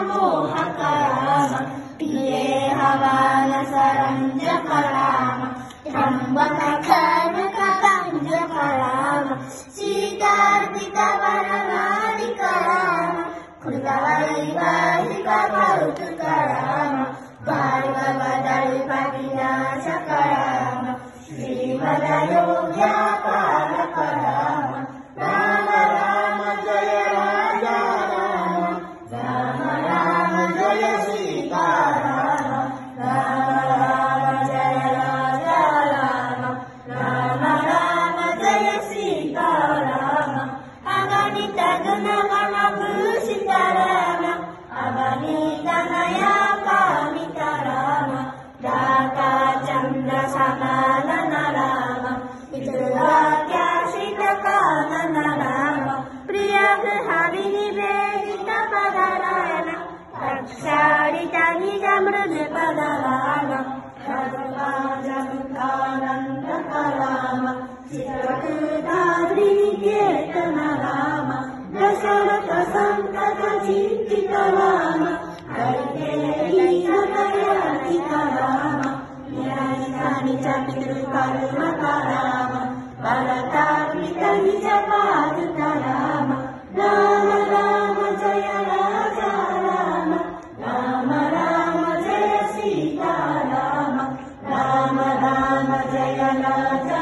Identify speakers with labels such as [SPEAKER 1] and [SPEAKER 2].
[SPEAKER 1] मोहकराम पिये हवान सरंजकराम त्र्यंबकखरकतंजकराम सीतार्पितवरनादिकराम कृतवैवाहिककौतुकराम भार्गवदल्पविनाशकराम श्रीमदयोग्यापालकराम राम राम जय राजा राम राम राम जय सीताराम राम राम जय राजा राम राम राम जय सीताराम अगणित गुणगणभूषित राम अगणित नया कामित राम दाता चंद्र सनातन राम पितृवाक्याश्रित कानन राम प्रिय गृहविनिवेदित पदरायण रक्षादित निज मृद पदराम सर्वानंद राम चित्रकूटाद्रिनिकेतन राम दशरथ संतत चिंतित राम कैकेयीनतयाचित राम निज पितृकर्मक राम भरतार्पित निज पादुक राम राम राम जय राजा राम राम राम जय सीताराम राम राम जय राजा